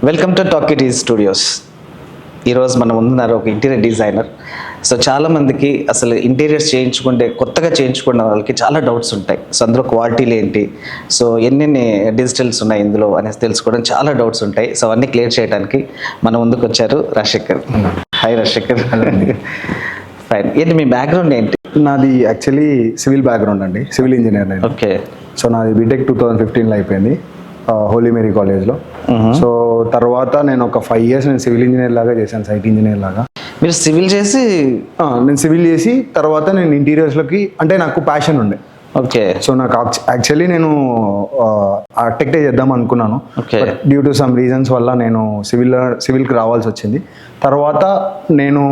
Welcome to talk it is studios. ఈరోజు మనం ముందున్నారు ఒక ఇంటీరియర్ డిజైనర్. సో చాలామందికి అసలు ఇంటీరియర్స్ కొత్తగా చేయించుకున్న వాళ్ళకి చాలా డౌట్స్ ఉంటాయి. సో అందులో క్వాలిటీలు ఏంటి, సో ఎన్నెన్ని డిజిటల్స్ ఉన్నాయి ఇందులో అనేసి తెలుసుకోవడం చాలా డౌట్స్ ఉంటాయి. సో అవన్నీ క్లియర్ చేయడానికి మన ముందుకు వచ్చారు రాజశేఖర్. హాయ్ రాజశేఖర్. ఫైన్. ఏంటి మీ బ్యాక్గ్రౌండ్ ఏంటి? నాది యాక్చువల్లీ సివిల్ బ్యాక్గ్రౌండ్ అండి, సివిల్ ఇంజనీర్ నేను. ఓకే. సో నాది బీటెక్ 2015లో అయిపోయింది హోలీ మేరీ కాలేజ్లో. సో తర్వాత నేను ఒక 5 years నేను సివిల్ ఇంజనీర్ లాగా చేశాను, సైట్ ఇంజనీర్ లాగా. మీరు సివిల్ చేసి? నేను సివిల్ చేసి తర్వాత నేను ఇంటీరియర్స్లోకి, అంటే నాకు ప్యాషన్ ఉండే. ఓకే. సో నాకు యాక్చువల్లీ నేను ఆర్కిటెక్టే చేద్దాం అనుకున్నాను. డ్యూ టు సమ్ రీజన్స్ వల్ల నేను సివిల్కి రావాల్సి వచ్చింది. తర్వాత నేను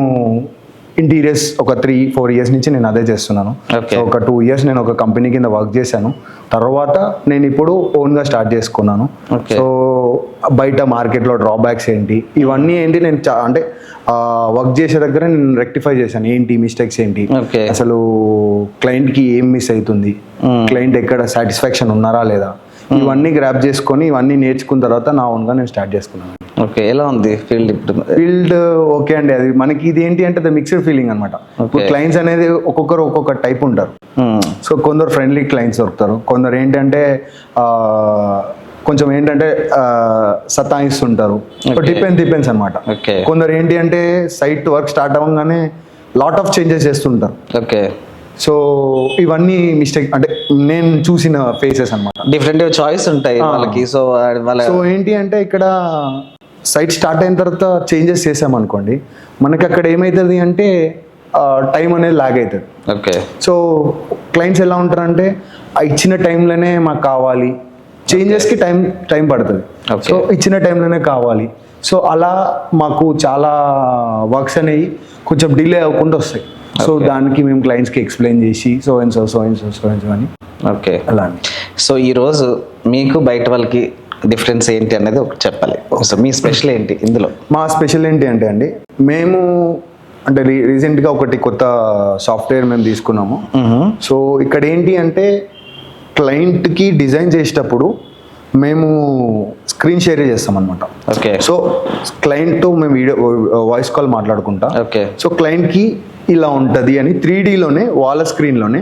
ఇంటీరియర్స్ ఒక 3-4 years నుంచి నేను అదే చేస్తున్నాను. సో ఒక 2 years నేను ఒక కంపెనీ కింద వర్క్ చేశాను. తర్వాత నేను ఇప్పుడు ఓన్గా స్టార్ట్ చేసుకున్నాను. సో బయట మార్కెట్లో డ్రాబ్యాక్స్ ఏంటి, ఇవన్నీ ఏంటి, నేను అంటే వర్క్ చేసే దగ్గర నేను రెక్టిఫై చేశాను. ఏంటి మిస్టేక్స్ ఏంటి, అసలు క్లయింట్కి ఏం మిస్ అవుతుంది, క్లయింట్ ఎక్కడ సాటిస్ఫాక్షన్ ఉన్నారా లేదా, ఇవన్నీ గ్రాప్ చేసుకొని ఇవన్నీ నేర్చుకున్న తర్వాత నా ఓన్గా నేను స్టార్ట్ చేసుకున్నాను. ఓకే. ఎలా ఉంది ఫీల్డ్ ఇప్పుడు? ఫీల్డ్ ఓకే అండి. అది మనకి ఇది ఏంటి అంటే మిక్స్డ్ ఫీలింగ్ అనమాట. క్లయింట్స్ అనేది ఒక్కొక్కరు ఒక్కొక్క టైప్ ఉంటారు. సో కొందరు ఫ్రెండ్లీ క్లయింట్స్ దొరుకుతారు, కొందరు ఏంటంటే కొంచెం ఏంటంటే సతాయిస్తుంటారు. డిపెండ్స్ అనమాట. కొందరు ఏంటి అంటే సైట్ వర్క్ స్టార్ట్ అవ్వగానే లాట్ ఆఫ్ చేంజెస్ చేస్తుంటారు. ఓకే. సో ఇవన్నీ మిస్టేక్ అంటే నేను చూసిన ఫేసెస్ అనమాట. డిఫరెంట్ చాయిస్ ఉంటాయి వాళ్ళకి. సో ఏంటి అంటే ఇక్కడ సైట్ స్టార్ట్ అయిన తర్వాత చేంజెస్ చేసామనుకోండి, మనకి అక్కడ ఏమవుతుంది అంటే టైం అనేది లాగ్ అవుతుంది. ఓకే. సో క్లయింట్స్ ఎలా ఉంటారంటే ఇచ్చిన టైంలోనే మాకు కావాలి, చేంజెస్కి టైం పడుతుంది. సో ఇచ్చిన టైంలోనే కావాలి. సో అలా మాకు చాలా వర్క్స్ అనేవి కొంచెం డిలే అవ్వకుండా వస్తాయి. సో దానికి మేము క్లయింట్స్కి ఎక్స్ప్లెయిన్ చేసి సో అని. ఓకే. అలా. సో ఈరోజు మీకు బయట వాళ్ళకి డిఫరెన్స్ ఏంటి అనేది ఒకటి చెప్పాలి. సో మీ స్పెషల్ ఏంటి ఇందులో? మా స్పెషల్ ఏంటి అంటే అండి, మేము అంటే రీసెంట్గా ఒకటి కొత్త సాఫ్ట్వేర్ మేము తీసుకున్నాము. సో ఇక్కడ ఏంటి అంటే క్లయింట్కి డిజైన్ చేసేటప్పుడు మేము స్క్రీన్ షేర్ చేస్తాం అనమాట. ఓకే. సో క్లయింట్తో మేము వాయిస్ కాల్ మాట్లాడుకుంటా. ఓకే. సో క్లయింట్కి ఇలా ఉంటుంది అని 3Dలోనే వాళ్ళ స్క్రీన్లోనే,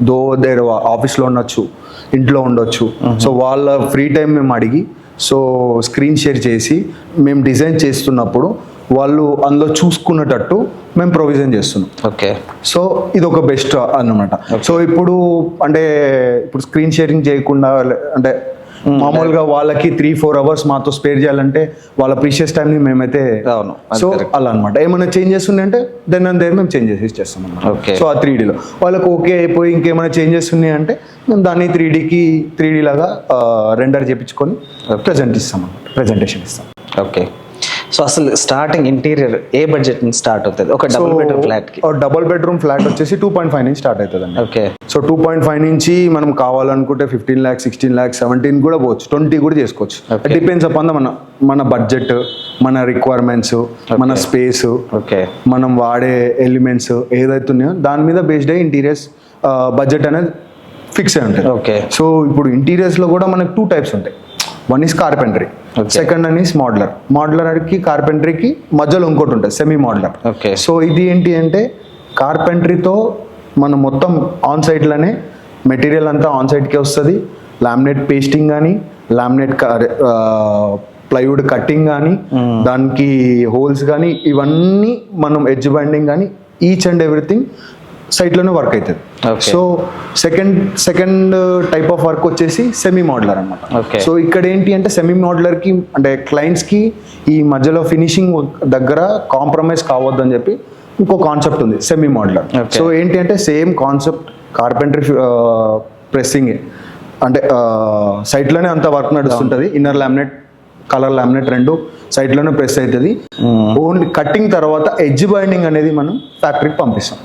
దో దేర్ ఆఫీస్లో ఉండొచ్చు, ఇంట్లో ఉండొచ్చు. సో వాళ్ళ ఫ్రీ టైం మేము అడిగి సో స్క్రీన్ షేర్ చేసి మేము డిజైన్ చేస్తున్నప్పుడు వాళ్ళు అందులో చూసుకునేటట్టు మేము ప్రొవిజన్ చేస్తున్నాం. ఓకే. సో ఇది ఒక బెస్ట్ అన్నమాట. సో ఇప్పుడు స్క్రీన్ షేరింగ్ చేయకుండా అంటే మామూలుగా వాళ్ళకి 3-4 hours మాతో స్పేర్ చేయాలంటే వాళ్ళ ప్రీషియస్ టైంని మేమైతే, సో అలా అనమాట. ఏమైనా చేంజెస్ ఉన్నాయంటే దెన్ అండ్ దేర్ మేము చేంజెస్ ఇచ్చేస్తాం అన్నమాట. సో ఆ 3Dలో వాళ్ళకి ఓకే అయిపోయి ఇంకేమైనా చేంజెస్ ఉన్నాయంటే మేము దాన్ని 3D లాగా రెండర్ చేయించుకొని ప్రెజెంటేషన్ ఇస్తాం. ఓకే. సో అసలు స్టార్టింగ్ ఇంటీరియర్ ఏ బడ్జెట్ నుంచి స్టార్ట్ అవుతుంది? ఒక డబుల్ బెడ్రూమ్ ఫ్లాట్ వచ్చేసి 2.5 నుంచి స్టార్ట్ అవుతుందండి. ఓకే. సో 2.5 నుంచి మనం కావాలనుకుంటే 15 lakhs, 16 lakhs, 17 కూడా పోవచ్చు, 20 కూడా చేసుకోవచ్చు. డిపెండ్స్ అపాన్ మన బడ్జెట్, మన రిక్వైర్మెంట్స్, మన స్పేస్, మనం వాడే ఎలిమెంట్స్ ఏదైతే ఉన్నాయో దాని మీద బేస్డ్ అయ్యి ఇంటీరియర్స్ బడ్జెట్ అనేది ఫిక్స్ అయి ఉంటుంది. ఓకే. సో ఇప్పుడు ఇంటీరియర్స్లో కూడా మనకు 2 types ఉంటాయి. One is carpentry, second one is modular. మోడ్యులర్కి కార్పెంటరీకి మధ్యలో ఇంకోటి ఉంటుంది సెమీ మోడ్యులర్. సో ఇది ఏంటి అంటే కార్పెంటరీతో మనం మొత్తం ఆన్ సైట్లోనే మెటీరియల్ అంతా ఆన్ సైట్కే వస్తుంది. లామినేట్ పేస్టింగ్ కానీ, లామినేట్ ప్లైవుడ్ కట్టింగ్ కానీ, దానికి హోల్స్ కానీ, ఇవన్నీ మనం ఎడ్జ్ బైండింగ్ కానీ ఈచ్ అండ్ ఎవ్రీథింగ్ సైట్లోనే వర్క్ అవుతుంది. So second type of work వచ్చేసి సెమీ మోడ్యులర్ అనమాట. సో ఇక్కడ ఏంటి అంటే సెమీ మోడ్యులర్కి అంటే క్లయింట్స్కి ఈ మధ్యలో ఫినిషింగ్ దగ్గర కాంప్రమైజ్ కావద్దని చెప్పి ఇంకో కాన్సెప్ట్ ఉంది సెమీ మోడ్యులర్. సో ఏంటి అంటే సేమ్ కాన్సెప్ట్ కార్పెంటరీ ప్రెస్సింగ్ అంటే సైట్లోనే అంత వర్క్ నడుస్తుంటుంది. ఇన్నర్ లామినేట్, కలర్ లామినేట్ రెండు సైట్లోనే ప్రెస్ అవుతుంది. ఓన్లీ కట్టింగ్ తర్వాత ఎడ్జ్ బైండింగ్ అనేది మనం ఫ్యాక్టరీకి పంపిస్తాం.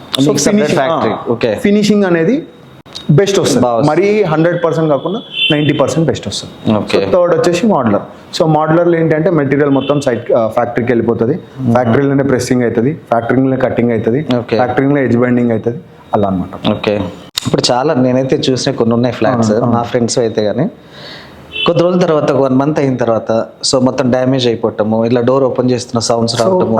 ఫినిషింగ్ అనేది బెస్ట్ వస్తుంది, మరీ 100% కాకుండా 90% బెస్ట్ వస్తుంది. థర్డ్ వచ్చేసి మోడ్యులర్. సో మోడ్యులర్లో ఏంటంటే మెటీరియల్ మొత్తం సైట్ ఫ్యాక్టరీకి వెళ్ళిపోతుంది, ఫ్యాక్టరీలోనే ప్రెస్సింగ్ అవుతుంది, ఫ్యాక్టరీలోనే కట్టింగ్ అవుతుంది, ఫ్యాక్టరీలో ఎడ్జ్ బైండింగ్ అవుతుంది, అలా అనమాట. ఓకే. ఇప్పుడు చాలా నేనైతే చూసిన కొన్ని ఉన్నాయి ఫ్లాట్స్, మా ఫ్రెండ్స్ అయితే కానీ కొద్ది రోజుల తర్వాత 1 month అయిన తర్వాత సో మొత్తం డ్యామేజ్ అయిపోవటము, ఇలా డోర్ ఓపెన్ చేస్తున్న సౌండ్స్ రావటము.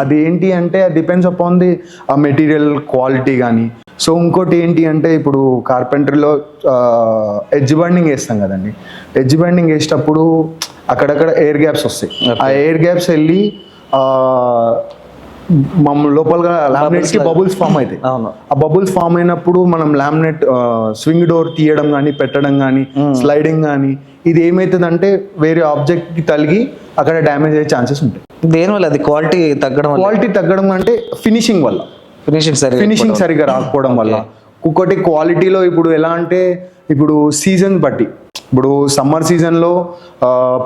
అది ఏంటి అంటే అది డిపెండ్స్ అపాన్ ది ఆ మెటీరియల్ క్వాలిటీ కానీ. సో ఇంకోటి ఏంటి అంటే ఇప్పుడు కార్పెంటరీలో ఎడ్జ్ బైండింగ్ వేస్తాం కదండి. ఎడ్జ్ బైండింగ్ వేసేటప్పుడు అక్కడక్కడ ఎయిర్ గ్యాప్స్ వస్తాయి. ఆ ఎయిర్ గ్యాప్స్ వెళ్ళి లోపలగా లామినేట్ కి బబుల్స్ ఫామ్ అవుతాయి. ఆ బబుల్స్ ఫామ్ అయినప్పుడు మనం లామినేట్ స్వింగ్ డోర్ తీయడం కానీ, పెట్టడం కానీ, స్లైడింగ్ కానీ, ఇది ఏమవుతుందంటే వేరే ఆబ్జెక్ట్ కి తగిలి అక్కడ డ్యామేజ్ అయ్యే ఛాన్సెస్ ఉంటాయి. దేనివల్ల అది క్వాలిటీ తగ్గడం అంటే ఫినిషింగ్ వల్ల, ఫినిషింగ్ సరిగా రాకపోవడం వల్ల. ఇంకోటి క్వాలిటీలో ఇప్పుడు ఎలా అంటే ఇప్పుడు సీజన్ బట్టి, ఇప్పుడు సమ్మర్ సీజన్లో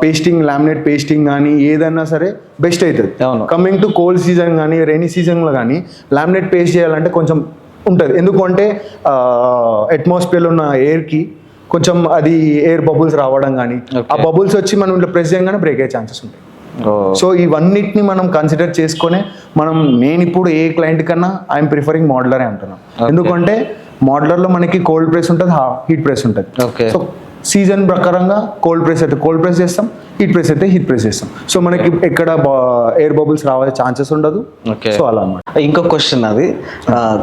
పేస్టింగ్, లామినేట్ పేస్టింగ్ కానీ ఏదైనా సరే బెస్ట్ అవుతుంది. కమింగ్ టు కోల్డ్ సీజన్ కానీ రైనీ సీజన్లో కానీ లామినేట్ పేస్ట్ చేయాలంటే కొంచెం ఉంటుంది. ఎందుకంటే అట్మాస్ఫియర్లో ఉన్న ఎయిర్కి కొంచెం అది ఎయిర్ బబుల్స్ రావడం కానీ, ఆ బబుల్స్ వచ్చి మనం ఇట్లా ప్రెస్ చేయగానే బ్రేక్ అయ్యే ఛాన్సెస్ ఉంటాయి. సో ఇవన్నిటిని మనం కన్సిడర్ చేసుకొని నేను ఇప్పుడు ఏ క్లయింట్ కన్నా ఐఎమ్ ప్రిఫరింగ్ మోడ్యులరే అంటున్నాను. ఎందుకంటే మోడ్యులర్లో మనకి కోల్డ్ ప్రెస్ ఉంటుంది, హీట్ ప్రెస్ ఉంటుంది. సో సీజన్ ప్రకారంగా కోల్డ్ ప్రెస్ అయితే కోల్డ్ ప్రెస్ చేస్తాం, హీట్ ప్రెస్ అయితే హీట్ ప్రెస్ చేస్తాం. సో మనకి ఎక్కడ ఎయిర్ బబుల్స్ రావాల్సిన ఛాన్సెస్ ఉండదు. సో అలా అన్నమాట. ఇంకో క్వశ్చన్, అది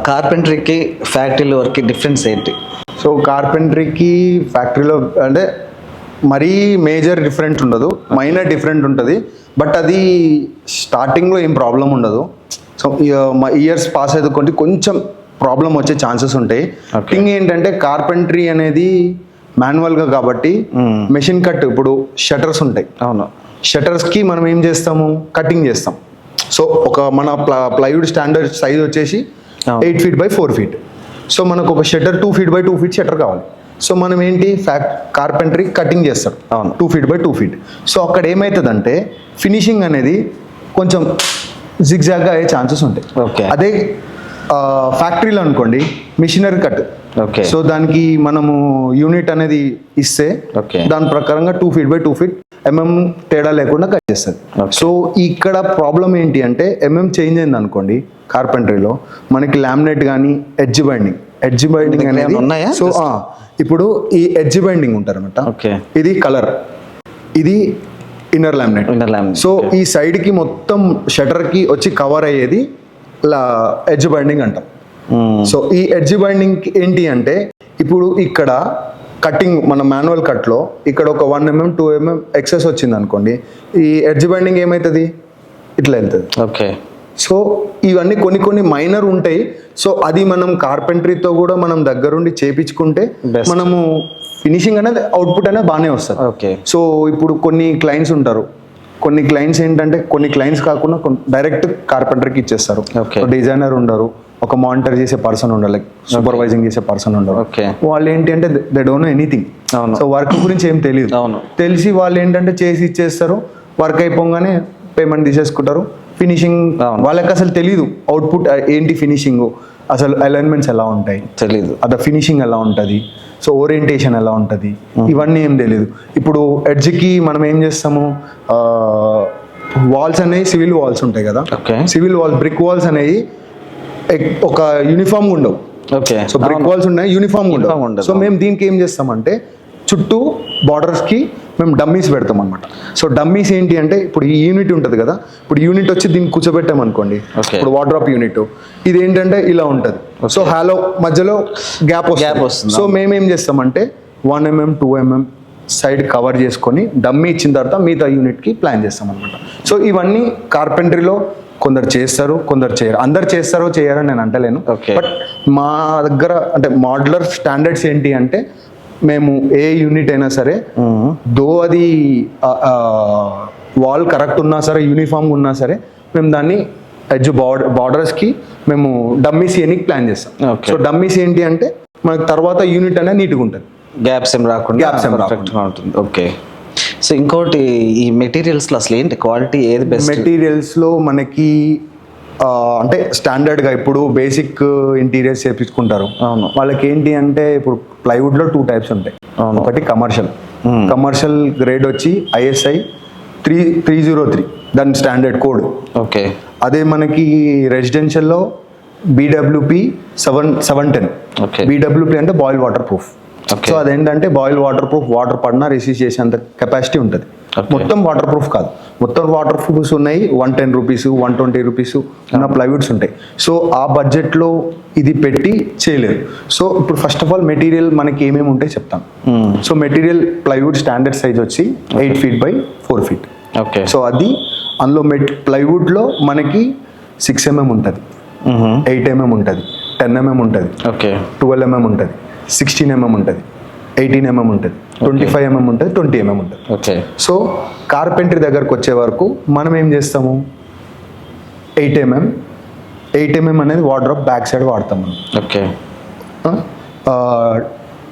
కార్పెంటరీకి ఫ్యాక్టరీలో వర్క్ డిఫరెన్స్ ఏంటి? సో కార్పెంటరీకి ఫ్యాక్టరీలో అంటే మరీ మేజర్ డిఫరెంట్ ఉండదు, మైనర్ డిఫరెంట్ ఉంటుంది. బట్ అది స్టార్టింగ్లో ఏం ప్రాబ్లం ఉండదు. సో ఇయర్స్ పాస్ అయితే కొంచెం ప్రాబ్లం వచ్చే ఛాన్సెస్ ఉంటాయి. థింగ్ ఏంటంటే కార్పెంటరీ అనేది మాన్యువల్గా కాబట్టి మెషిన్ కట్, ఇప్పుడు షట్టర్స్ ఉంటాయి. షట్టర్స్కి మనం ఏం చేస్తాము, కటింగ్ చేస్తాం. సో మన ప్లైవుడ్ స్టాండర్డ్ సైజ్ వచ్చేసి 8 feet by 4 feet. సో మనకు ఒక shutter 2 feet by 2 feet shutter కావాలి. సో మనం ఏంటి కార్పెంటరీ కటింగ్ చేస్తాం 2 feet by 2 feet. సో అక్కడ ఏమవుతుందంటే ఫినిషింగ్ అనేది కొంచెం జిగ్జాగ్గా అయ్యే ఛాన్సెస్ ఉంటాయి. అదే ఫ్యాక్టరీలో అనుకోండి మిషనరీ కట్. సో దానికి మనము యూనిట్ అనేది ఇస్తే దాని ప్రకారంగా 2 feet by 2 feet తేడా లేకుండా కట్ చేస్తుంది. సో ఇక్కడ ప్రాబ్లం ఏంటి అంటే చేంజ్ అయింది అనుకోండి కార్పెంటరీలో మనకి లామినేట్ కానీ ఎడ్జ్ బైండింగ్ అనేది ఉన్నాయా. సో ఇప్పుడు ఈ ఎడ్జ్ బైండింగ్ ఉంటారు అనమాట. ఇది కలర్, ఇది ఇన్నర్ లామినేట్. సో ఈ సైడ్ కి మొత్తం షటర్ కి వచ్చి కవర్ అయ్యేది ఎడ్జ్ బైండింగ్ అంటాం. సో ఈ ఎడ్జ్ బైండింగ్ ఏంటి అంటే ఇప్పుడు ఇక్కడ కటింగ్ మన మాన్యువల్ కట్లో ఇక్కడ ఒక 1 mm 2 mm ఎక్సెస్ వచ్చింది అనుకోండి, ఈ ఎడ్జ్ బైండింగ్ ఏమవుతుంది, ఇట్లా వెళ్తుంది. సో ఇవన్నీ కొన్ని మైనర్ ఉంటాయి. సో అది మనం కార్పెంటరీతో కూడా మనం దగ్గరుండి చేపించుకుంటే మనము ఫినిషింగ్ అనేది అవుట్పుట్ అనేది బాగానే వస్తుంది. సో ఇప్పుడు కొన్ని క్లయింట్స్ ఉంటారు, కొన్ని క్లయింట్స్ ఏంటంటే కొన్ని క్లయింట్స్ కాకుండా డైరెక్ట్ కార్పెంటర్కి ఇచ్చేస్తారు. డిజైనర్ ఉండరు, ఒక మానిటర్ చేసే పర్సన్ ఉండరు, లైక్ సూపర్వైజింగ్ చేసే పర్సన్ ఉండరు. వాళ్ళు ఏంటి అంటే they don't know anything. So work గురించి ఏం తెలియదు. తెలిసి వాళ్ళు ఏంటంటే చేసి ఇచ్చేస్తారు, వర్క్ అయిపోగానే పేమెంట్ తీసేసుకుంటారు. ఫినిషింగ్ వాళ్ళకి అసలు తెలియదు, అవుట్పుట్ ఏంటి, ఫినిషింగ్ అసలు అలైన్మెంట్స్ ఎలా ఉంటాయి తెలియదు, అద ఫినిషింగ్ ఎలా ఉంటుంది, సో ఓరియంటేషన్ ఎలా ఉంటుంది, ఇవన్నీ ఏం తెలియదు. ఇప్పుడు ఎడ్జ్కి మనం ఏం చేస్తాము, వాల్స్ అనేవి సివిల్ వాల్స్ ఉంటాయి కదా, సివిల్ వాల్స్ బ్రిక్ వాల్స్ అనేవి ఒక యూనిఫామ్గా ఉండవు. సో బ్రిక్ వాల్స్ ఉన్నాయి, యూనిఫామ్గా ఉండవు. సో మేము దీనికి ఏం చేస్తామంటే చుట్టూ బార్డర్స్కి మేము డమ్మీస్ పెడతాం అనమాట. సో డమ్మీస్ ఏంటి అంటే ఇప్పుడు ఈ యూనిట్ ఉంటుంది కదా, ఇప్పుడు యూనిట్ వచ్చి దీన్ని కూర్చోబెట్టాం అనుకోండి, ఇప్పుడు వార్డ్రోబ్ యూనిట్ ఇది ఏంటంటే ఇలా ఉంటుంది. సో హాలో మధ్యలో గ్యాప్ వస్తుంది. సో మేమేం చేస్తామంటే 1 mm 2 mm సైడ్ కవర్ చేసుకొని డమ్మీ ఇచ్చిన తర్వాత మిగతా యూనిట్కి ప్లాన్ చేస్తాం అనమాట. సో ఇవన్నీ కార్పెంటరీలో కొందరు చేస్తారు, కొందరు చేయరు. అందరు చేస్తారో చేయరని నేను అంటలేను. బట్ మా దగ్గర అంటే మోడ్యులర్ స్టాండర్డ్స్ ఏంటి అంటే మేము ఏ యూనిట్ అయినా సరే దో అది వాల్ కరెక్ట్ ఉన్నా సరే, యూనిఫామ్ ఉన్నా సరే, మేము దాన్ని ఎడ్జ్ బార్డర్స్కి మేము డమ్మీస్ చేయడానికి ప్లాన్ చేస్తాం. సో డమ్మీస్ ఏంటి అంటే మనకు తర్వాత యూనిట్ అనేది నీట్గా ఉంటుంది, గ్యాప్స్ ఏం రాకుండా ఉంటుంది. ఓకే. సో ఇంకోటి ఈ మెటీరియల్స్లో అసలు ఏంటి క్వాలిటీ ఏది బెస్ట్? మెటీరియల్స్లో మనకి అంటే స్టాండర్డ్గా ఇప్పుడు బేసిక్ ఇంటీరియర్స్ చేపించుకుంటారు. వాళ్ళకి ఏంటి అంటే ఇప్పుడు ప్లైవుడ్లో 2 types ఉంటాయి. ఒకటి కమర్షియల్ గ్రేడ్ వచ్చి ISI 303 దాని స్టాండర్డ్ కోడ్. ఓకే. అదే మనకి రెసిడెన్షియల్లో BWP 710. BWP అంటే boil water proof. Okay. So అదేంటంటే బాయిల్ వాటర్ ప్రూఫ్, వాటర్ పడినా రెసిస్ట్ చేసేంత కెపాసిటీ ఉంటుంది. Okay. మొత్తం వాటర్ ప్రూఫ్ కాదు, మొత్తం వాటర్ ప్రూఫ్స్ ఉన్నాయి. 110 రూపీస్, 120 రూపీస్ ఉన్న ప్లైవుడ్స్ ఉంటాయి. సో ఆ బడ్జెట్లో ఇది పెట్టి చేయలేదు. సో ఇప్పుడు ఫస్ట్ ఆఫ్ ఆల్ మెటీరియల్ మనకి ఏమేమి ఉంటాయి చెప్తాను. So material plywood standard size వచ్చి 8 feet by 4 feet. Okay. So అది అందులో ప్లైవుడ్లో మనకి 6 mm ఉంటుంది, 8 mm ఉంటుంది, 10 mm ఉంటుంది, ఓకే. 12 mm ఉంటుంది, 16 mm ఉంటుంది, 18 mm ఉంటుంది, 25 mm ఉంటుంది, 20 mm ఉంటుంది. ఓకే. సో కార్పెంటరీ దగ్గరకు వచ్చే వరకు మనం ఏం చేస్తాము, 8 mm అనేది వార్డ్రోబ్ బ్యాక్ సైడ్ వాడతాం మనం. ఓకే.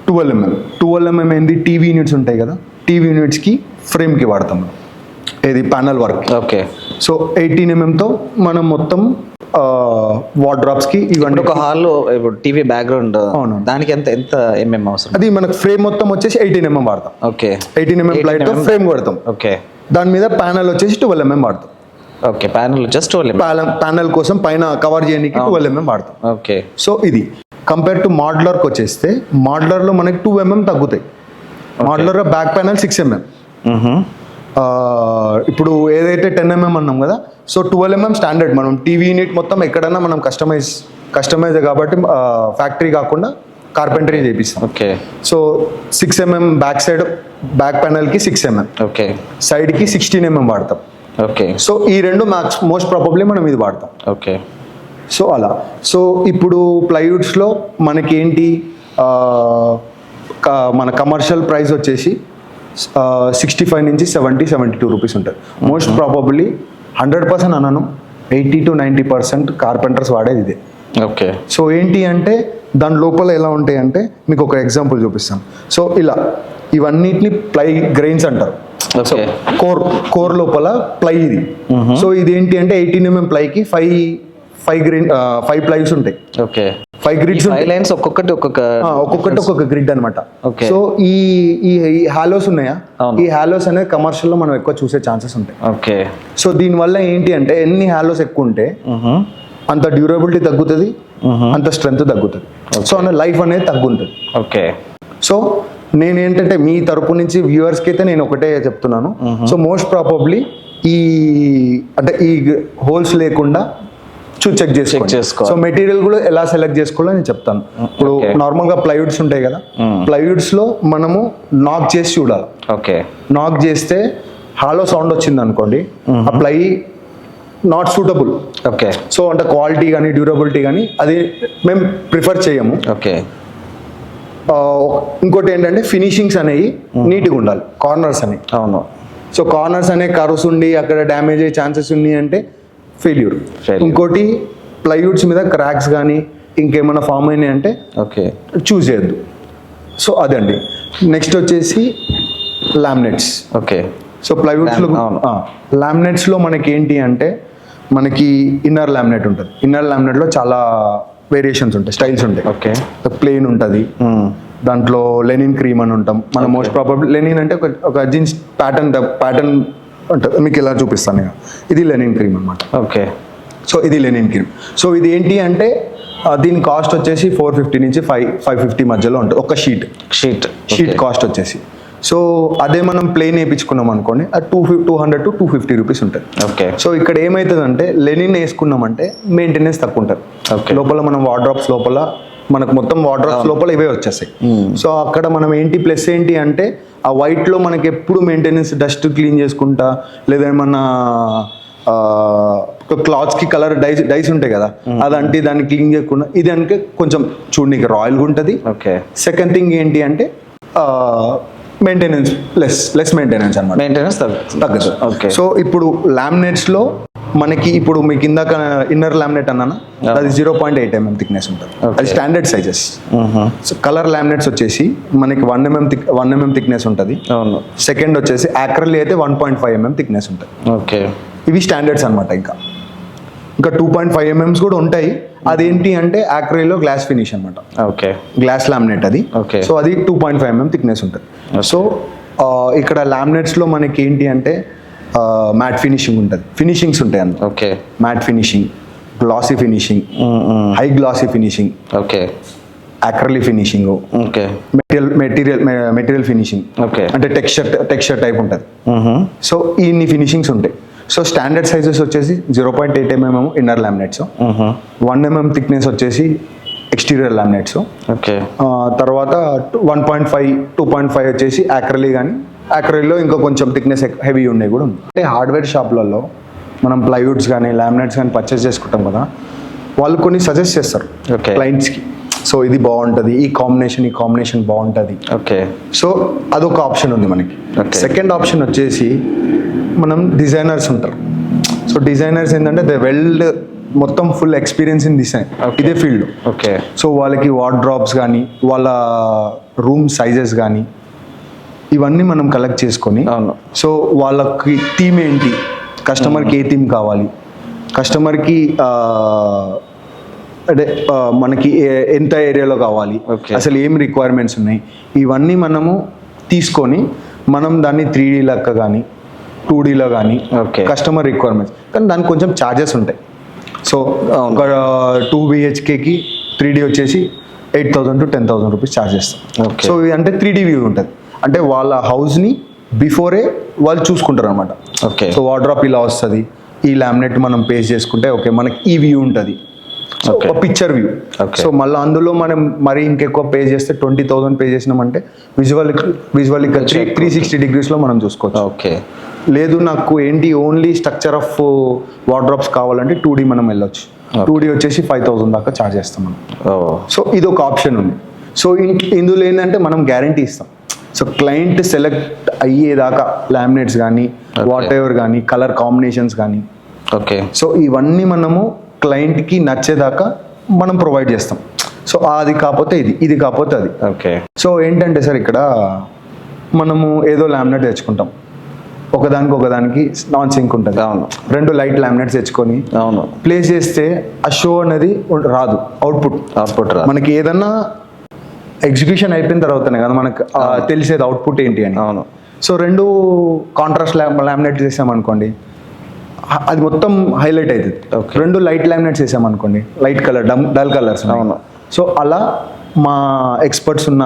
12 mm ఏంది, టీవీ యూనిట్స్ ఉంటాయి కదా, టీవీ యూనిట్స్కి ఫ్రేమ్కి వాడతాం మనం, ఏది panel work. Okay. So 18 mm మనం మొత్తం వార్డ్రోబ్స్కి ఇవన్నీ ఒక హాల్లో ఇప్పుడు టీవీ బ్యాక్గ్రౌండ్, అవును. దానికి ఎంత ఎంత ఎంఎం అవసరం? అది మనకు ఫ్రేమ్ మొత్తం వచ్చేసి 18 mm వాడతాం. ఓకే. 18 mm ప్లైట్తో ఫ్రేమ్ కొడతాం. ఓకే. దాని మీద ప్యానల్ వచ్చేసి 12 mm వాడతాం. ఓకే. ప్యానల్ జస్ట్ ప్యానల్ కోసం పైన కవర్ చేయడానికి 12 mm వాడతాం. ఓకే. సో ఇది కంపేర్ టు మోడ్యులర్కి వచ్చేస్తే, మోడ్యులర్లో మనకి 2 mm తగ్గుతాయి. Modular back panel 6 mm. ఇప్పుడు ఏదైతే 10 mm అన్నాం కదా, సో 12 mm స్టాండర్డ్. మనం టీవీ యూనిట్ మొత్తం ఎక్కడన్నా మనం కస్టమైజ్ కాబట్టి ఫ్యాక్టరీ కాకుండా కార్పెంటరీ చేపిస్తాం. Okay. So 6 mm back side, back ప్యానల్కి 6 mm, ఓకే. సైడ్కి 16 mm వాడతాం. ఓకే. సో ఈ రెండు మోస్ట్ ప్రాబబ్లీ మనం ఇది వాడతాం. ఓకే. సో అలా. సో ఇప్పుడు ప్లైవుడ్స్లో మనకేంటి, మన కమర్షియల్ ప్రైస్ వచ్చేసి 65 నుంచి 72 రూపీస్ ఉంటుంది. మోస్ట్ ప్రాబబ్లీ 100% అనను, 80 to 90% కార్పెంటర్స్ వాడేది ఇదే. ఓకే. సో ఏంటి అంటే దాని లోపల ఎలా ఉంటాయి అంటే, మీకు ఒక ఎగ్జాంపుల్ చూపిస్తాను. సో ఇలా ఇవన్నిటిని ప్లై గ్రెయిన్స్ అంటారు. ఓకే. కోర్ లోపల ప్లై ఇది. సో ఇది ఏంటి అంటే 18 mm ప్లైకి 5 ప్లైస్ ఉంటాయి. ఓకే. 5 గ్రిడ్స్, 5 లైన్స్ ఒక్కొక్కటి ఒక్కొక్క గ్రిడ్ అనమాట. Okay. సో ఈ హాలోస్ ఉన్నాయా, అవును. ఈ హాలోస్ అనేది కమర్షియల్ లో మనం ఎక్కువ చూసే ఛాన్సెస్ ఉంటాయి. ఓకే. సో దీనివల్ల ఏంటి అంటే ఎన్ని హాలోస్ ఎక్కువ ఉంటే అంత డ్యూరబిలిటీ తగ్గుతుంది, అంత స్ట్రెంత్ తగ్గుతుంది. సో అన్న లైఫ్ అనేది తగ్గుంటుంది. ఓకే. సో నేను ఏంటంటే మీ తరపు నుంచి వ్యూవర్స్కి అయితే నేను ఒకటే చెప్తున్నాను. సో మోస్ట్ ప్రాబబ్లీ ఈ హోల్స్ లేకుండా చెక్ చేసుకో. సో మెటీరియల్ కూడా ఎలా సెలెక్ట్ చేసుకోవాలో నేను చెప్తాను. ఇప్పుడు నార్మల్ గా ప్లైవుడ్స్ ఉంటాయి కదా, ప్లైవుడ్స్ లో మనము నాక్ చేసి చూడాలి. ఓకే. నాక్ చేస్తే హాలో సౌండ్ వచ్చింది అనుకోండి, ఆ ply not suitable. Okay. So అంటే క్వాలిటీ కానీ డ్యూరబిలిటీ కానీ అది మేము ప్రిఫర్ చేయము. ఓకే. ఇంకోటి ఏంటంటే ఫినిషింగ్స్ అనేవి నీట్గా ఉండాలి, కార్నర్స్ అనేవి. అవును. సో కార్నర్స్ అనే కర్వ్స్ ఉండి అక్కడ డ్యామేజ్ అయ్యే ఛాన్సెస్ ఉన్నాయి అంటే ఫెయిల్యూర్. ఇంకోటి ప్లైవుడ్స్ మీద క్రాక్స్ కానీ ఇంకేమైనా ఫామ్ అయినాయి అంటే ఓకే చూస్ చేయొద్దు. సో అదండి. నెక్స్ట్ వచ్చేసి లామినేట్స్. ఓకే. సో ప్లైవుడ్స్లో లామినేట్స్లో మనకి ఏంటి అంటే మనకి ఇన్నర్ లామినేట్ ఉంటుంది. ఇన్నర్ లామినేట్లో చాలా వేరియేషన్స్ ఉంటాయి, స్టైల్స్ ఉంటాయి. ఓకే. ప్లెయిన్ ఉంటుంది, దాంట్లో లెనిన్ క్రీమ్ అని ఉంటాం మనం. మోస్ట్ ప్రాబబ్లీ లెనిన్ అంటే ఒక జీన్స్ ప్యాటర్న్ ఉంటుంది. మీకు ఇలా చూపిస్తాను నేను. ఇది లెనిన్ క్రీమ్ అనమాట. ఓకే. సో ఇది లెనిన్ క్రీమ్. సో ఇది ఏంటి అంటే దీని కాస్ట్ వచ్చేసి 450 నుంచి 550 మధ్యలో ఉంటుంది ఒక షీట్ కాస్ట్ వచ్చేసి. సో అదే మనం ప్లెయిన్ వేయించుకున్నాం అనుకోండి, అది 200 to 250 రూపీస్ ఉంటుంది. ఓకే. సో ఇక్కడ ఏమవుతుందంటే లెనిన్ వేసుకున్నామంటే మెయింటెనెన్స్ తక్కువ ఉంటుంది. లోపల మనం వార్డ్రోబ్స్ లోపల మనకు మొత్తం వార్డ్రోబ్స్ లోపల ఇవే వచ్చేస్తాయి. సో అక్కడ మనం ఏంటి ప్లస్ ఏంటి అంటే ఆ వైట్లో మనకి ఎప్పుడు మెయింటెనెన్స్, డస్ట్ క్లీన్ చేసుకుంటా, లేదా ఏమన్నా క్లాత్స్కి కలర్ డైస్ ఉంటాయి కదా, అదంటే దాన్ని క్లీన్ చేయకుండా ఇది అంటే కొంచెం చూడడానికి రాయల్గా ఉంటుంది. ఓకే. సెకండ్ థింగ్ ఏంటి అంటే మెయింటెనెన్స్ లెస్ మెయింటెనెన్స్ అనమాట, మెయింటెనెన్స్ తగ్గుతుంది. ఓకే. సో ఇప్పుడు లామినేట్స్లో మనకి ఇప్పుడు మీకు ఇందాక ఇన్నర్ లామినేట్ అన్నానా, అది 0.8 mm థిక్నెస్ ఉంటుంది. అది standard sizes. So colour laminates వచ్చేసి మనకి 1 mm థిక్నెస్ ఉంటుంది. అవును. సెకండ్ వచ్చేసి యాక్రలీ అయితే 1.5 mm థిక్నెస్ ఉంటుంది. ఓకే. ఇవి స్టాండర్డ్స్ అనమాట. ఇంకా 2.5 mm కూడా ఉంటాయి. అదేంటి అంటే యాక్రలీలో గ్లాస్ ఫినిష్ అనమాట. ఓకే. గ్లాస్ లామినేట్ అది. ఓకే. సో అది 2.5 mm థిక్నెస్ ఉంటుంది. సో ఇక్కడ లామినేట్స్లో మనకి ఏంటి అంటే మ్యాట్ ఫినిషింగ్ ఉంటుంది, ఫినిషింగ్స్ ఉంటాయి అన్న. Okay. Matt finishing, glossy finishing, high glossy finishing. Okay. Acrylic finishing, okay, material finishing, okay, అంటే టెక్స్చర్ టైప్ ఉంటుంది. సో ఇన్ని ఫినిషింగ్స్ ఉంటాయి. సో స్టాండర్డ్ సైజెస్ వచ్చేసి 0.8 mm inner laminates, 1 mm thickness వచ్చేసి ఎక్స్టీరియర్ లామినేట్స్, ఓకే, తర్వాత 1.5 2.5 వచ్చేసి యాక్రలీ. కానీ యాక్రలీలో ఇంకా కొంచెం థిక్నెస్ హెవీ ఉన్నాయి కూడా ఉంది. అంటే హార్డ్వేర్ షాప్లలో మనం ప్లైవుడ్స్ కానీ లామినేట్స్ కానీ పర్చేస్ చేసుకుంటాం కదా, వాళ్ళు కొన్ని సజెస్ట్ చేస్తారు Okay. క్లయింట్స్కి. సో ఇది బాగుంటుంది, ఈ కాంబినేషన్ బాగుంటుంది. ఓకే, సో అదొక ఆప్షన్ ఉంది మనకి. Okay. సెకండ్ ఆప్షన్ వచ్చేసి మనం డిజైనర్స్ ఉంటారు. సో డిజైనర్స్ ఏంటంటే మొత్తం full experience in design, Okay. ఇదే ఫీల్డ్. ఓకే, సో వాళ్ళకి వార్డ్రాప్స్ కానీ వాళ్ళ రూమ్ సైజెస్ కానీ ఇవన్నీ మనం కలెక్ట్ చేసుకొని, అవును, సో వాళ్ళకి థీమ్ ఏంటి, కస్టమర్కి ఏ థీమ్ కావాలి, కస్టమర్కి అంటే మనకి ఎంత ఏరియాలో కావాలి, Okay. అసలు ఏం రిక్వైర్మెంట్స్ ఉన్నాయి, ఇవన్నీ మనము తీసుకొని మనం దాన్ని 3D లెక్క కానీ 2Dలో కానీ Okay. కస్టమర్ రిక్వైర్మెంట్స్, కానీ దానికి కొంచెం ఛార్జెస్ ఉంటాయి. సో ఒక 2 BHKకి 3D వచ్చేసి 8,000 to 10,000 రూపీస్ ఛార్జ్ చేస్తాం. Okay. సో ఇది అంటే 3D వ్యూ ఉంటుంది, అంటే వాళ్ళ హౌస్ని బిఫోరే వాళ్ళు చూసుకుంటారు అనమాట. ఓకే, సో వార్డ్రాప్ ఇలా వస్తుంది, ఈ లామినేట్ మనం పేస్ట్ చేసుకుంటే ఓకే మనకి ఈ వ్యూ ఉంటుంది, సో Okay. ఒక పిక్చర్ వ్యూ. Okay. సో మళ్ళీ అందులో మనం మరి ఇంకెక్కువ పే చేస్తే 20,000 పే చేసినామంటే విజువల్ 360 డిగ్రీస్లో మనం చూసుకోవచ్చు. ఓకే, లేదు నాకు ఏంటి ఓన్లీ స్ట్రక్చర్ ఆఫ్ వార్డ్రాప్స్ కావాలంటే 2D మనం వెళ్ళొచ్చు. 2D వచ్చేసి 5,000 దాకా ఛార్జ్ చేస్తాం మనం. సో ఇది ఒక ఆప్షన్ ఉంది. సో ఇందులో ఏంటంటే మనం గ్యారంటీ ఇస్తాం. సో క్లయింట్ సెలెక్ట్ అయ్యేదాకా లామినేట్స్ కానీ వాట్ ఎవర్ కానీ కలర్ కాంబినేషన్స్ కానీ, ఓకే, సో ఇవన్నీ మనము క్లయింట్కి నచ్చేదాకా మనం ప్రొవైడ్ చేస్తాం. సో అది కాకపోతే ఇది కాకపోతే అది. ఓకే, సో ఏంటంటే సార్ ఇక్కడ మనము ఏదో లామినేట్ తెచ్చుకుంటాం, ఒకదానికి నాన్ సింక్ ఉంటుంది. అవును, 2 లైట్ లామినేట్స్ తెచ్చుకొని అవును, ప్లేస్ చేస్తే ఆ షో అనేది రాదు, అవుట్పుట్ రాదు. మనకి ఏదన్నా ఎగ్జిక్యూషన్ అయిపోయిన తర్వాతనే కదా మనకు తెలిసేది అవుట్పుట్ ఏంటి అని. అవును, సో 2 కాంట్రాస్ట్ లామినేట్ చేసామనుకోండి, అది మొత్తం హైలైట్ అవుతుంది. Okay. 2 లైట్ లామినేట్స్ వేసామనుకోండి, లైట్ కలర్ డల్ కలర్స్. అవును. సో అలా మా ఎక్స్పర్ట్స్ ఉన్న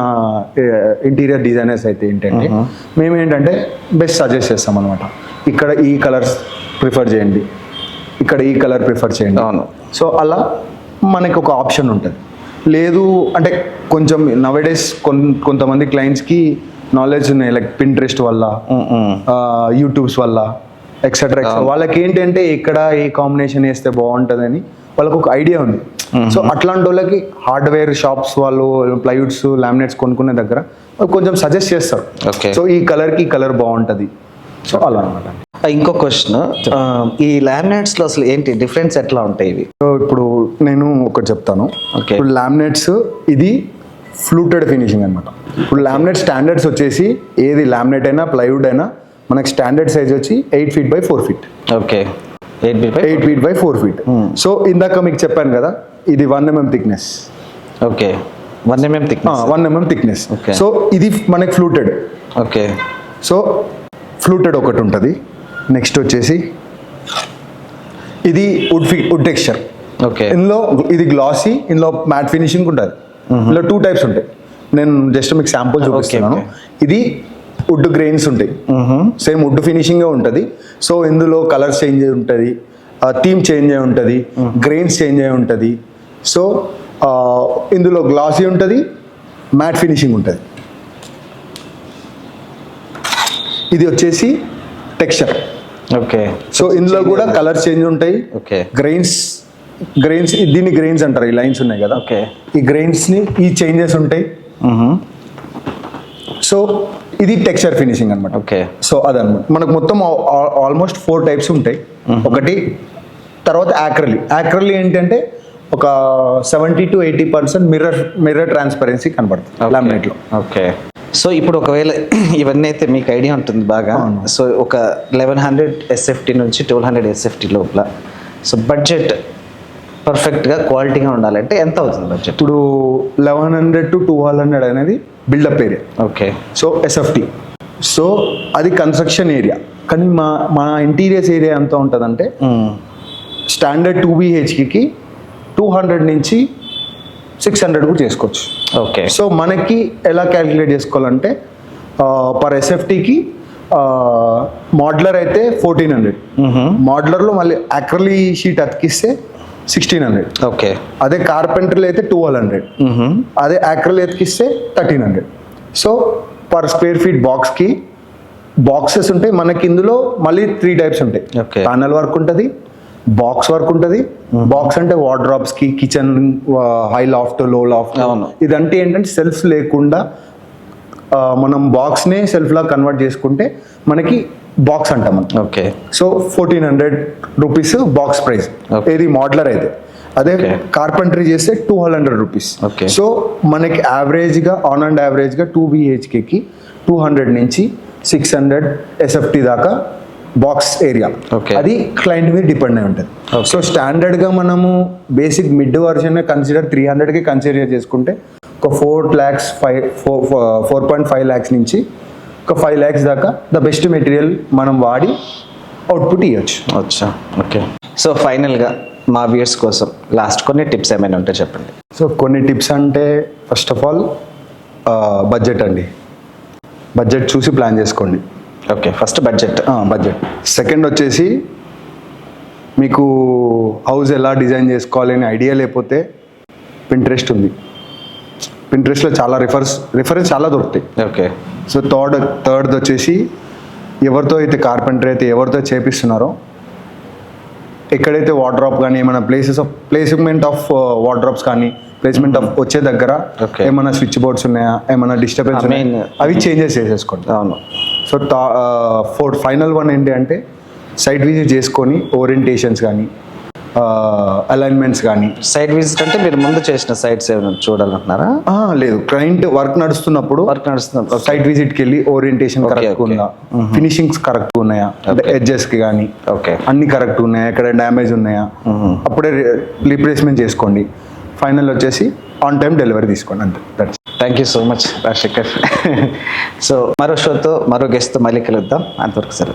ఇంటీరియర్ డిజైనర్స్ అయితే ఏంటంటే మేము ఏంటంటే బెస్ట్ సజెస్ట్ చేస్తాం అనమాట. ఇక్కడ ఈ కలర్స్ ప్రిఫర్ చేయండి, ఇక్కడ ఈ కలర్ ప్రిఫర్ చేయండి. అవును. సో అలా మనకి ఒక ఆప్షన్ ఉంటుంది. లేదు అంటే కొంచెం నవేడేస్ కొంతమంది క్లయింట్స్కి నాలెడ్జ్ ఉన్నాయి, లైక్ పింట్రెస్ట్ వల్ల, యూట్యూబ్స్ వల్ల, ఎక్సెట్రా. వాళ్ళకి ఏంటంటే ఇక్కడ ఏ కాంబినేషన్ వేస్తే బాగుంటుందని వాళ్ళకు ఒక ఐడియా ఉంది. సో అట్లాంటి వాళ్ళకి హార్డ్వేర్ షాప్స్ వాళ్ళు ప్లైవుడ్స్ లామినేట్స్ కొనుక్కునే దగ్గర కొంచెం సజెస్ట్ చేస్తారు. Okay. సో ఈ కలర్కి ఈ కలర్ బాగుంటుంది. సో అలా అనమాట. ఇంకో క్వశ్చన్, ఈ లామినేట్స్ లో అసలు ఏంటి డిఫరెన్స్ ఎట్లా ఉంటాయి ఇవి? సో ఇప్పుడు నేను ఒకటి చెప్తాను. Okay. ఇప్పుడు లామినేట్స్ ఇది ఫ్లూటెడ్ ఫినిషింగ్ అనమాట. ఇప్పుడు లామినేట్ స్టాండర్డ్స్ వచ్చేసి ఏది లామినేట్ అయినా ప్లైవుడ్ అయినా మనకి స్టాండర్డ్ సైజ్ వచ్చి 8 feet by 4 feet. Okay, 8 feet by 4 feet. So ఇందాక మీకు చెప్పాను కదా, ఇది 1 mm thickness. Okay, 1 mm thickness. 1 mm thickness. Okay. So ఇది మనకి ఫ్లూటెడ్. ఓకే, సో ఫ్లూటెడ్ ఒకటి ఉంటుంది. నెక్స్ట్ వచ్చేసి ఇది వుడ్ టెక్స్చర్. ఓకే, ఇందులో ఇది గ్లాసీ, ఇందులో మ్యాట్ ఫినిషింగ్ ఉంటుంది. ఇందులో 2 types ఉంటాయి. నేను జస్ట్ మీకు శాంపుల్ చూపిస్తున్నాను. ఇది వుడ్ గ్రెయిన్స్ ఉంటాయి, సేమ్ వుడ్ ఫినిషింగే ఉంటుంది. సో ఇందులో కలర్ చేంజ్ అయి ఉంటుంది, థీమ్ చేంజ్ అయి ఉంటుంది, గ్రెయిన్స్ చేంజ్ అయి ఉంటుంది. సో ఇందులో గ్లాసీ ఉంటుంది, మ్యాట్ ఫినిషింగ్ ఉంటుంది. ఇది వచ్చేసి టెక్స్చర్. ఓకే. సో ఇందులో కూడా కలర్ చేంజ్ ఉంటాయి. ఓకే. గ్రెయిన్స్ దీన్ని గ్రెయిన్స్ అంటారు. ఈ లైన్స్ ఉన్నాయి కదా, ఓకే, ఈ గ్రెయిన్స్ని ఈ చేంజెస్ ఉంటాయి. సో ఇది టెక్స్చర్ ఫినిషింగ్ అనమాట. ఓకే. సో అదనమాట మనకు మొత్తం ఆల్మోస్ట్ 4 types ఉంటాయి. ఒకటి తర్వాత యాక్రలీ ఏంటంటే ఒక 70 to 80% మిర్రర్ ట్రాన్స్పరెన్సీ కనబడుతుంది లామినేట్లో. ఓకే. సో ఇప్పుడు ఒకవేళ ఇవన్నీ అయితే మీకు ఐడియా ఉంటుంది బాగా. సో ఒక 1100 SFT నుంచి 1200 SFT లోపల సో బడ్జెట్ పర్ఫెక్ట్గా క్వాలిటీగా ఉండాలంటే ఎంత అవుతుంది బడ్జెట్? ఇప్పుడు 1100 to 1200 అనేది built up area. Okay. So SFT. So అది కన్స్ట్రక్షన్ ఏరియా. కానీ మా ఇంటీరియర్స్ ఏరియా ఎంత ఉంటుందంటే స్టాండర్డ్ 2 BHKకి 200 నుంచి 600 కూడా చేసుకోవచ్చు. ఓకే. సో మనకి ఎలా క్యాలిక్యులేట్ చేసుకోవాలంటే పర్ ఎస్ఎఫ్టీకి మోడ్లర్ అయితే 1400, మోడ్లర్లో మళ్ళీ అక్రలీ షీట్ అతికిస్తే 1600. ఓకే. అదే కార్పెంటర్లో అయితే 1200, అదే అక్రల్ అతికిస్తే 1300. సో పర్ స్క్వేర్ ఫీట్ బాక్స్కి బాక్సెస్ ఉంటాయి మనకి. ఇందులో మళ్ళీ 3 టైప్స్ ఉంటాయి. Okay. ప్యానల్ వర్క్ ఉంటుంది, బాక్స్ వర్క్ ఉంటుంది. బాక్స్ అంటే వార్డ్రాప్స్కి, kitchen, high loft, low loft. అవును. ఇదంటే ఏంటంటే సెల్ఫ్స్ లేకుండా మనం బాక్స్నే సెల్ఫ్లా కన్వర్ట్ చేసుకుంటే మనకి బాక్స్ అంటాం మనం. Okay. So 1400 rupees box price. Okay. ఏది మోడ్లర్ అయితే. అదే Okay. కార్పెంటరీ చేస్తే 200 రూపీస్. Okay. సో మనకి యావరేజ్గా ఆన్ అండ్ యావరేజ్గా 2 BHKకి 200 నుంచి 600 SFT దాకా బాక్స్ ఏరియా. Okay. అది క్లయింట్ మీద డిపెండ్ అయి ఉంటుంది. సో స్టాండర్డ్గా మనము బేసిక్ మిడ్ వర్షన్ కన్సిడర్ 300కి కన్సిడర్ చేసుకుంటే ఒక 4.5 lakhs నుంచి ఒక 5 lakhs దాకా ద బెస్ట్ మెటీరియల్ మనం వాడి అవుట్పుట్ ఇవ్వచ్చు. అచ్చా. ఓకే. సో ఫైనల్గా మా వ్యూయర్స్ కోసం లాస్ట్ కొన్ని టిప్స్ ఏమైనా ఉంటే చెప్పండి. సో కొన్ని టిప్స్ అంటే ఫస్ట్ ఆఫ్ ఆల్ బడ్జెట్ అండి. బడ్జెట్ చూసి ప్లాన్ చేసుకోండి. Okay. First budget. Budget. Second వచ్చేసి మీకు హౌస్ ఎలా డిజైన్ చేసుకోవాలి అనే ఐడియా లేకపోతే పింట్రెస్ట్ ఉంది. పింట్రెస్ట్లో చాలా రిఫరెన్స్ చాలా దొరుకుతాయి. ఓకే. సో థర్డ్ వచ్చేసి ఎవరితో అయితే కార్పెంటర్ అయితే ఎవరితో చేపిస్తున్నారో ఎక్కడైతే వార్డ్రాప్ కానీ ఏమైనా ప్లేస్మెంట్ ఆఫ్ వార్డ్రాప్స్ కానీ ప్లేస్మెంట్ ఆఫ్ వచ్చే దగ్గర Okay. ఏమైనా స్విచ్ బోర్డ్స్ ఉన్నాయా, ఏమైనా డిస్టర్బెన్స్ ఉన్నాయా, అవి చేంజెస్ చేసేసుకోండి. అవును. సో ఫైనల్ వన్ ఏంటి అంటే సైట్ విజిట్ చేసుకొని ఓరియంటేషన్స్ కానీ అలైన్మెంట్స్ కానీ. సైట్ విజిట్ అంటే మీరు ముందు చేసిన సైట్స్ ఏమైనా చూడాలంటున్నారా? లేదు, క్లయింట్ వర్క్ నడుస్తున్నప్పుడు సైట్ విజిట్కి వెళ్ళి ఓరియంటేషన్ Okay, కరెక్ట్ okay. ఉందా, ఫినిషింగ్స్ కరెక్ట్ ఉన్నాయా, అంటే Okay. ఎడ్జెస్కి కానీ ఓకే. అన్ని కరెక్ట్ ఉన్నాయా, ఎక్కడ డ్యామేజ్ ఉన్నాయా, అప్పుడే రీప్లేస్మెంట్ చేసుకోండి. ఫైనల్ వచ్చేసి ఆన్ టైం డెలివరీ తీసుకోండి. అంతే. Thank you so much Rajasekhar. So మరో షోతో మరో గెస్ట్తో మళ్ళీ కలుద్దాం. అంతవరకు సరే.